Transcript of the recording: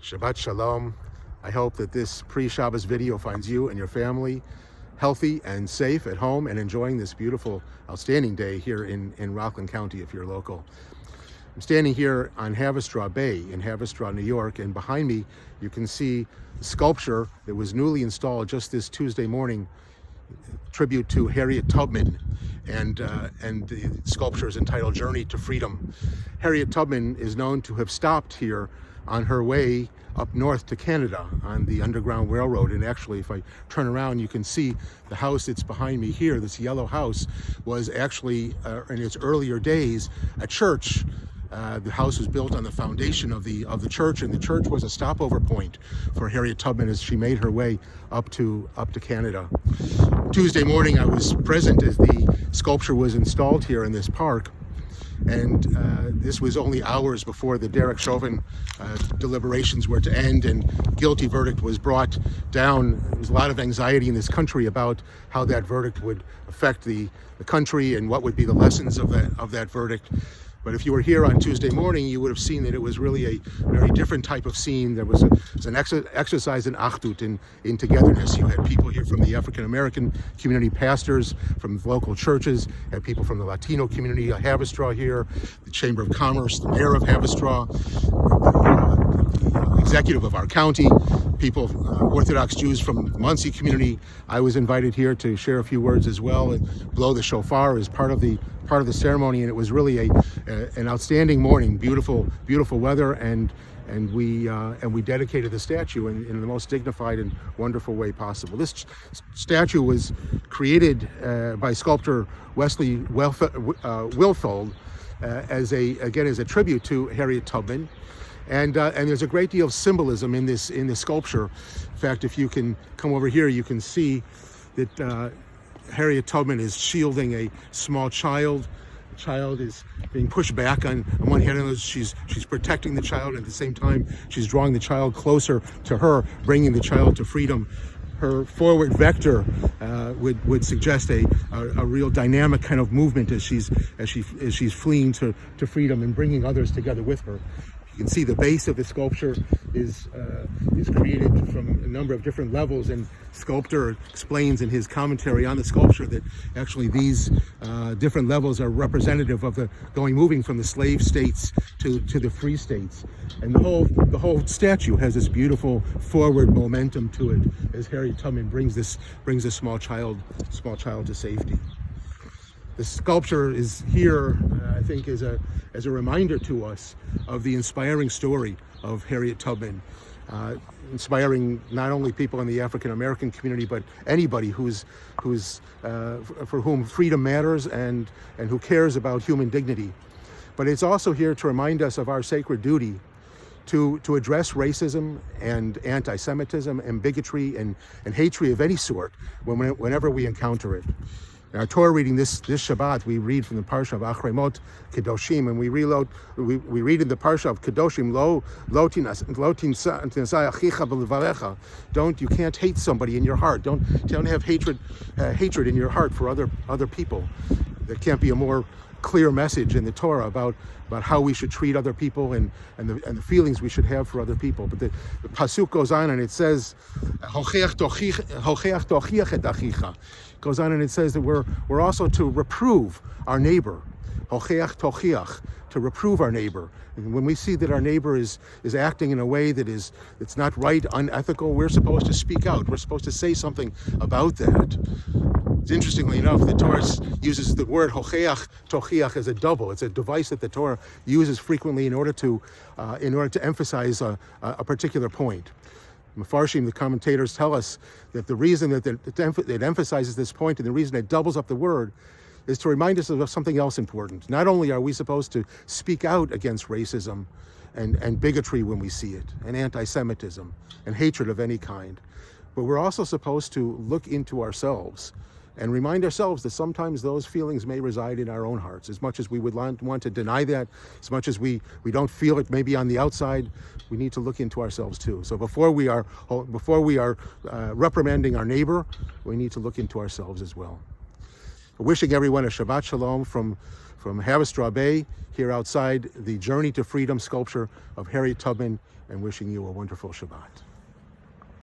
Shabbat Shalom. I hope that this pre-Shabbos video finds you and your family healthy and safe at home and enjoying this beautiful, outstanding day here in Rockland County if you're local. I'm standing here on Haverstraw Bay in Haverstraw, New York, and behind me you can see the sculpture that was newly installed just this Tuesday morning, tribute to Harriet Tubman, and the sculpture is entitled Journey to Freedom. Harriet Tubman is known to have stopped here on her way up north to Canada on the Underground Railroad, and actually if I turn around you can see the house that's behind me here. This yellow house was actually in its earlier days a church. The house was built on the foundation of the church, and the church was a stopover point for Harriet Tubman as she made her way up to Canada. Tuesday morning I was present as the sculpture was installed here in this park, and this was only hours before the Derek Chauvin deliberations were to end and guilty verdict was brought down. There was a lot of anxiety in this country about how that verdict would affect the country and what would be the lessons of that verdict. But if you were here on Tuesday morning, you would have seen that it was really a very different type of scene. There was an exercise in Achdut, in togetherness. You had people here from the African-American community, pastors from local churches, had people from the Latino community, Haverstraw here, the Chamber of Commerce, the mayor of Haverstraw, the executive of our county, people, Orthodox Jews from the Muncie community. I was invited here to share a few words as well and blow the shofar as part of the ceremony, and it was really an outstanding morning. Beautiful weather, and we dedicated the statue in the most dignified and wonderful way possible. This statue was created by sculptor Wesley Wilfold as a tribute to Harriet Tubman. And there's a great deal of symbolism in this sculpture. In fact, if you can come over here, you can see that Harriet Tubman is shielding a small child. The child is being pushed back on one hand, and she's protecting the child. At the same time, she's drawing the child closer to her, bringing the child to freedom. Her forward vector would suggest a real dynamic kind of movement as she's fleeing to freedom and bringing others together with her. You can see the base of the sculpture is created from a number of different levels, and sculptor explains in his commentary on the sculpture that actually these different levels are representative of moving from the slave states to the free states. And the whole statue has this beautiful forward momentum to it as Harriet Tubman brings this small child to safety. The sculpture is here, I think, as a reminder to us of the inspiring story of Harriet Tubman, inspiring not only people in the African American community, but anybody for whom freedom matters and who cares about human dignity. But it's also here to remind us of our sacred duty to address racism and anti-Semitism and bigotry and hatred of any sort whenever we encounter it. In our Torah reading this Shabbat, we read from the Parshat of Achre Kedoshim, and we read in the Parshat of Kedoshim, you can't hate somebody in your heart. Don't have hatred in your heart for other people. There can't be a more clear message in the Torah about how we should treat other people and the feelings we should have for other people. But the pasuk goes on and it says, goes on and it says that we're also to reprove our neighbor. To reprove our neighbor. And when we see that our neighbor is acting in a way that's not right, unethical, we're supposed to speak out. We're supposed to say something about that. Interestingly enough, the Torah uses the word hocheach, tochiach as a double. It's a device that the Torah uses frequently in order to emphasize a particular point. Mefarshim, the commentators, tell us that the reason that it emphasizes this point and the reason it doubles up the word is to remind us of something else important. Not only are we supposed to speak out against racism and bigotry when we see it, and anti-Semitism and hatred of any kind, but we're also supposed to look into ourselves and remind ourselves that sometimes those feelings may reside in our own hearts. As much as we would want to deny that, as much as we don't feel it maybe on the outside, we need to look into ourselves too. So before we are reprimanding our neighbor, we need to look into ourselves as well. Wishing everyone a Shabbat Shalom from from Haverstraw Bay, here outside the Journey to Freedom sculpture of Harriet Tubman, and wishing you a wonderful Shabbat.